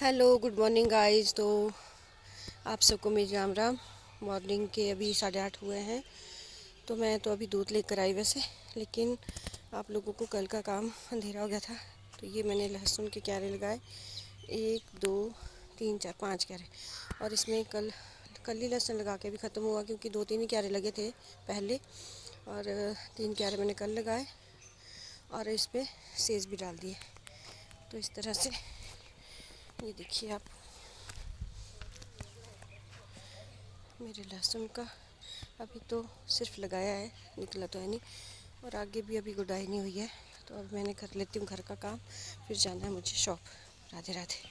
Hello good morning guys. तो आप सबको मेरी राम राम। मॉर्निंग के अभी 8:30 हुए हैं। तो मैं तो अभी दूध लेकर आई वैसे, लेकिन आप लोगों को कल का काम अंधेरा हो गया था। तो ये मैंने लहसुन के क्यारे लगाए, 1 2 3 4 5 क्यारे। और इसमें कल कल ही लहसुन लगा के भी ख़त्म हुआ, क्योंकि 2 3 ही क्यारे लगे थे पहले, और 3 क्यारे मैंने कल लगाए और इस पर सेज भी डाल दिए। तो इस तरह से ये देखिए आप, मेरे लहसुन का अभी तो सिर्फ लगाया है, निकला तो है नहीं, और आगे भी अभी गुडाई नहीं हुई है। तो अब मैंने कर लेती हूँ घर का काम, फिर जाना है मुझे shop. Radhe Radhe.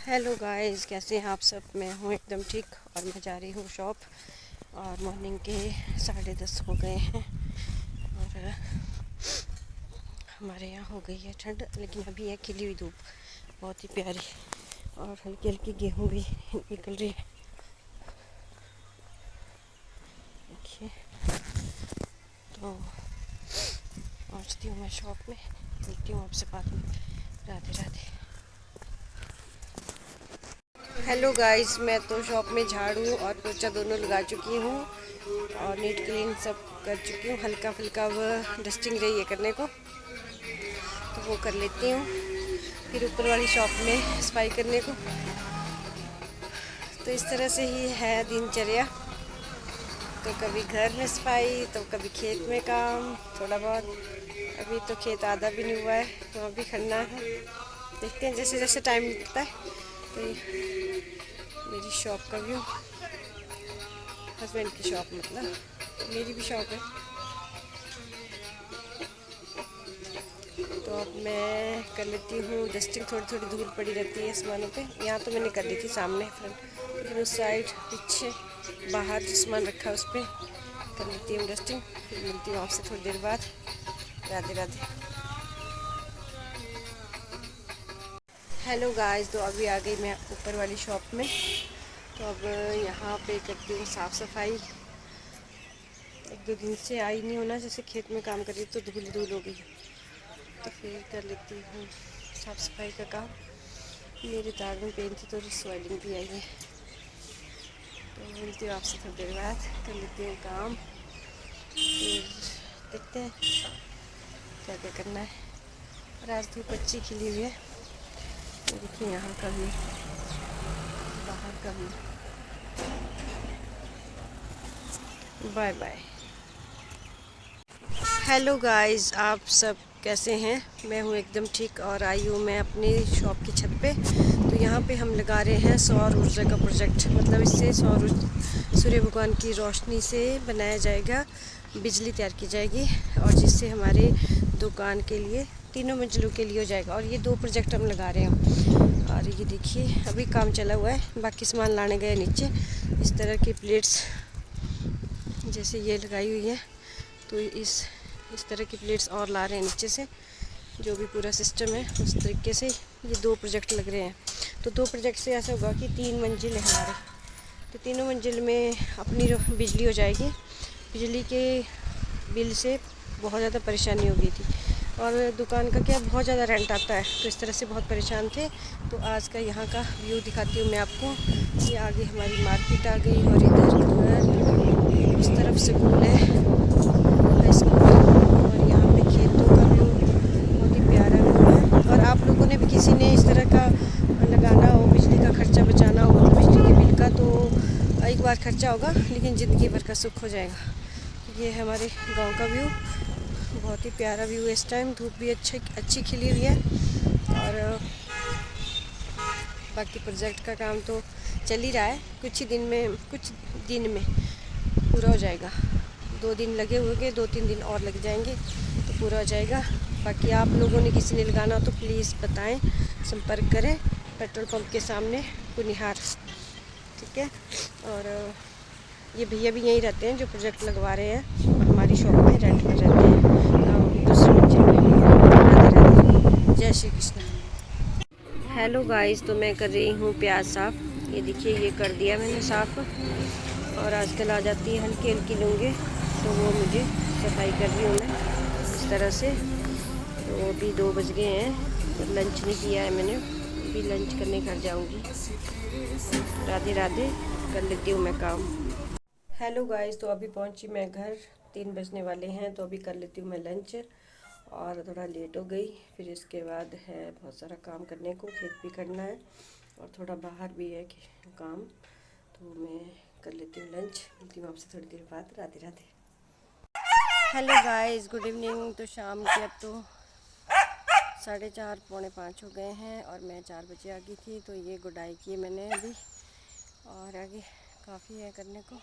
Hello guys, कैसे हैं आप सब? मैं हूँ एकदम ठीक, और मैं जा रही हूँ शॉप। और मॉर्निंग के 10:30 हो गए हैं, और हमारे यहाँ हो गई है ठंड, लेकिन अभी है खिली हुई धूप, बहुत ही प्यारी, और हल्की हल्की गेहूँ भी निकल रही है। देखिए, तो पहुँचती हूँ मैं शॉप में, मिलती हूँ आपसे बाद में। राधे राधे। हेलो गाइस, मैं तो शॉप में झाड़ू और पोछा दोनों लगा चुकी हूँ, और नीट क्लीन सब कर चुकी हूँ। हल्का फुल्का वो डस्टिंग रही है करने को, तो वो कर लेती हूँ। फिर ऊपर वाली शॉप में सफाई करने को। तो इस तरह से ही है दिनचर्या। तो कभी घर में सफाई, तो कभी खेत में काम थोड़ा बहुत। अभी तो खेत आधा भी नहीं हुआ है, तो अभी खड़ना है। देखते हैं जैसे जैसे टाइम मिलता है। तो मेरी शॉप का व्यू, हस्बैंड की शॉप, मतलब मेरी भी शॉप है। तो अब मैं कर लेती हूँ डस्टिंग। थोड़ी थोड़ी धूल पड़ी रहती है सामानों पे। यहाँ तो मैंने कर ली थी सामने फ्रंट, लेकिन उस साइड पीछे बाहर जो सामान रखा है उस पर कर लेती हूँ डस्टिंग। फिर मिलती हूँ आपसे थोड़ी देर बाद। राधे राधे। हेलो गाइस, तो अभी आ गई मैं ऊपर वाली शॉप में। तो अब यहाँ पे करती हूँ साफ़ सफाई। 1 2 दिन से आई नहीं होना, जैसे खेत में काम कर रही तो धूल धूल हो गई, तो फिर कर लेती हूँ साफ़ सफाई का काम। मेरे दाग में पेन थी, तो स्वेलिंग भी आई है। तो मिलती हूँ आपसे थोड़ी देर बाद, कर लेती हूँ काम, फिर देखते हैं क्या क्या करना है। और आज धूप अच्छी खिली हुई है। तो देखिए यहाँ का भी, बाहर का भी। Bye bye. हेलो गाइस, आप सब कैसे हैं? मैं हूँ एकदम ठीक, और आई हूँ मैं अपनी शॉप की छत पे। तो यहाँ पे हम लगा रहे हैं सौर ऊर्जा का प्रोजेक्ट। मतलब इससे सूर्य भगवान की रोशनी से बनाया जाएगा, बिजली तैयार की जाएगी, और जिससे हमारे दुकान के लिए 3 मंजिलों के लिए हो जाएगा। और ये 2 प्रोजेक्ट हम लगा रहे हैं। और ये देखिए अभी काम चला हुआ है, बाकी सामान लाने गए नीचे। इस तरह की प्लेट्स जैसे ये लगाई हुई है, तो इस तरह की प्लेट्स और ला रहे हैं नीचे से। जो भी पूरा सिस्टम है उस तरीके से ये 2 प्रोजेक्ट लग रहे हैं। तो 2 प्रोजेक्ट से ऐसा होगा कि 3 मंजिल है हमारे। तो तीनों मंजिल में अपनी बिजली हो जाएगी। बिजली के बिल से बहुत ज़्यादा परेशानी हो गई थी, और दुकान का क्या बहुत ज़्यादा रेंट आता है, तो इस तरह से बहुत परेशान थे। तो आज का यहाँ का व्यू दिखाती हूँ मैं आपको। ये आगे हमारी मार्केट आ गई, और इधर उस तरफ स्कूल है, और यहाँ पे खेतों का व्यू बहुत ही प्यारा व्यू है। और आप लोगों ने भी किसी ने इस तरह का लगाना हो, बिजली का खर्चा बचाना हो, मतलब बिजली के बिल का, तो एक बार खर्चा होगा लेकिन ज़िंदगी भर का सुख हो जाएगा। ये है हमारे गांव का व्यू, बहुत ही प्यारा व्यू है। इस टाइम धूप भी अच्छी खिली हुई है, और बाकी प्रोजेक्ट का काम तो चल ही रहा है। कुछ दिन में पूरा हो जाएगा। 2 दिन लगे हुए, 2 3 दिन और लग जाएंगे तो पूरा हो जाएगा। बाकी आप लोगों ने किसी ने लगाना हो तो प्लीज़ बताएं, संपर्क करें। पेट्रोल पंप के सामने कुनिहार, ठीक है। और ये भैया भी यहीं रहते हैं जो प्रोजेक्ट लगवा रहे हैं, हमारी शॉप में रेंट पर रहते हैं, दूसरे मंजिल में। जय श्री कृष्ण। हेलो गाइस, तो मैं कर रही हूँ प्याज साफ़। ये देखिए, ये कर दिया मैंने साफ़। और आजकल आ जाती है हल्की हल्की लूँगे, तो वो मुझे सफाई कर रही हूँ मैं इस तरह से। तो अभी 2 बज गए हैं, और लंच नहीं किया है मैंने, अभी लंच करने घर जाऊंगी। राधे राधे, कर लेती हूँ मैं काम। हेलो गाइस, तो अभी पहुंची मैं घर, 3 बजने वाले हैं, तो अभी कर लेती हूँ मैं लंच। और थोड़ा लेट हो गई, फिर इसके बाद है बहुत सारा काम करने को, खेत भी करना है और थोड़ा बाहर भी है काम। तो मैं कर लेती हूँ लंच, मिलती हूँ आपसे थोड़ी देर बाद। Radhe Radhe. Hello guys, good evening. तो शाम के अब तो 4:30 पौने 5 हो गए हैं और मैं 4 बजे आ गई थी। तो ये गुडाई की मैंने अभी, और आगे काफ़ी है करने को,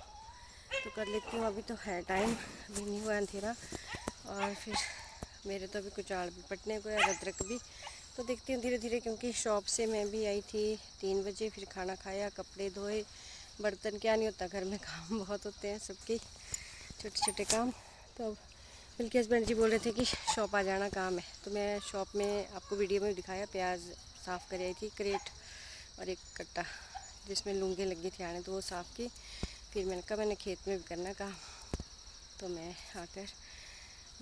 तो कर लेती हूँ। अभी तो है टाइम, अभी नहीं हुआ अंधेरा। और फिर मेरे तो अभी कुछ आड़ भी पटने को है, अदरक भी। तो देखती हूँ धीरे धीरे, क्योंकि शॉप से मैं भी आई थी 3 बजे, फिर खाना खाया, कपड़े धोए, बर्तन क्या नहीं होता घर में, काम बहुत होते हैं सबके, छोटे छोटे काम। तो अब बल्कि हस्बैंड जी बोल रहे थे कि शॉप आ जाना, काम है। तो मैं शॉप में आपको वीडियो में दिखाया, प्याज साफ़ कर आई थी, क्रेट और एक कट्टा जिसमें लूंगे लगी थी आने, तो वो साफ़ की। फिर मैंने कहा मैंने खेत में भी करना काम, तो मैं आकर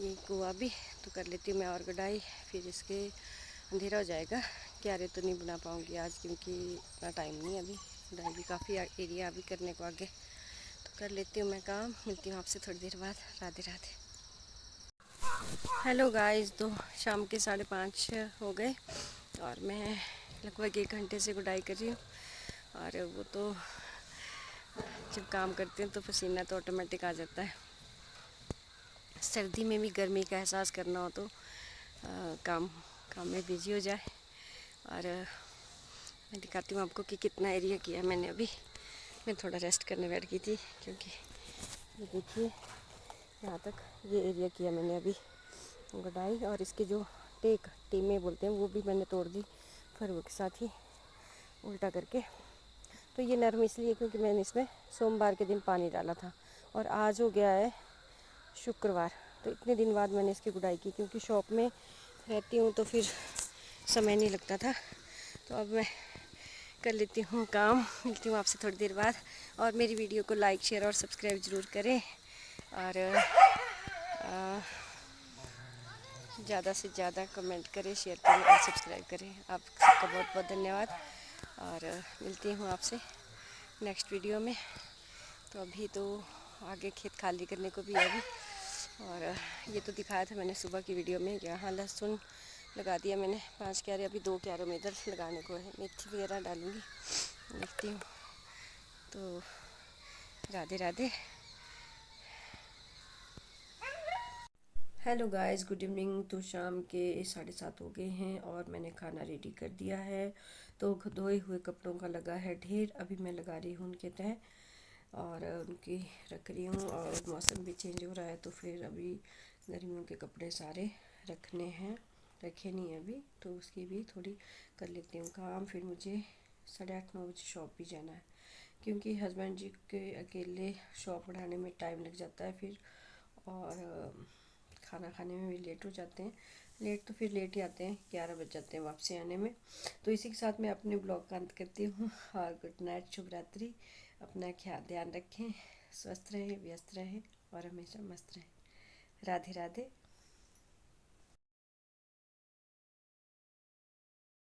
ये कुआ भी तो कर लेती हूँ मैं और गुडाई। फिर इसके अंधेरा हो जाएगा, क्यारे तो नहीं बना पाऊँगी आज, क्योंकि इतना टाइम नहीं अभी, गुडाई भी काफ़ी एरिया अभी करने को आगे। तो कर लेती हूँ मैं काम, मिलती हूँ आपसे थोड़ी देर बाद। राधे राधे। हेलो गाइस, तो शाम के 5:30 हो गए और मैं लगभग 1 घंटे से गुडाई कर रही हूँ। और वो तो जब काम करते हैं तो पसीना तो ऑटोमेटिक आ जाता है। सर्दी में भी गर्मी का एहसास करना हो तो काम में बिजी हो जाए। और मैं दिखाती हूँ आपको कि कितना एरिया किया मैंने अभी। मैं थोड़ा रेस्ट करने बैठ गई थी, क्योंकि ये देखिए यहाँ तक ये एरिया किया मैंने अभी गुडाई। और इसके जो टीमें बोलते हैं वो भी मैंने तोड़ दी फरुओं के साथ ही उल्टा करके। तो ये नरम इसलिए क्योंकि मैंने इसमें सोमवार के दिन पानी डाला था और आज हो गया है शुक्रवार। तो इतने दिन बाद मैंने इसकी गुडाई की, क्योंकि शॉप में रहती हूँ तो फिर समय नहीं लगता था। तो अब मैं कर लेती हूँ काम, मिलती हूँ आपसे थोड़ी देर बाद। और मेरी वीडियो को लाइक, शेयर और सब्सक्राइब ज़रूर करें, और ज़्यादा से ज़्यादा कमेंट करें, शेयर करें और सब्सक्राइब करें। आप सबका बहुत बहुत धन्यवाद। और मिलती हूँ आपसे नेक्स्ट वीडियो में। तो अभी तो आगे खेत खाली करने को भी है अभी। और ये तो दिखाया था मैंने सुबह की वीडियो में। यहाँ लहसुन लगा दिया मैंने 5 क्यारे, अभी 2 क्यारों में इधर लगाने को है। मेथी वगैरह डालूँगी, देखती हूँ। तो Radhe Radhe. Hello guys, good evening. तो शाम के 7:30 हो गए हैं और मैंने खाना रेडी कर दिया है। तो धोए हुए कपड़ों का लगा है ढेर, अभी मैं लगा रही हूँ उनके तह और उनकी रख रही हूँ। और मौसम भी चेंज हो रहा है, तो फिर अभी गर्मियों के कपड़े सारे रखने हैं, रखे नहीं अभी, तो उसकी भी थोड़ी कर लेती हूँ काम। फिर मुझे 8:30-9 बजे शॉप भी जाना है, क्योंकि हस्बैंड जी के अकेले शॉप बढ़ाने में टाइम लग जाता है फिर। और खाना खाने में भी लेट हो जाते हैं, लेट तो फिर लेट ही आते हैं, 11 बज जाते हैं वापसी आने में। तो इसी के साथ मैं अपने ब्लॉग का अंत करती हूँ। और गुड नाइट, शुभ रात्रि। अपना ध्यान रखें, स्वस्थ रहें, व्यस्त रहें और हमेशा मस्त रहें। राधे राधे।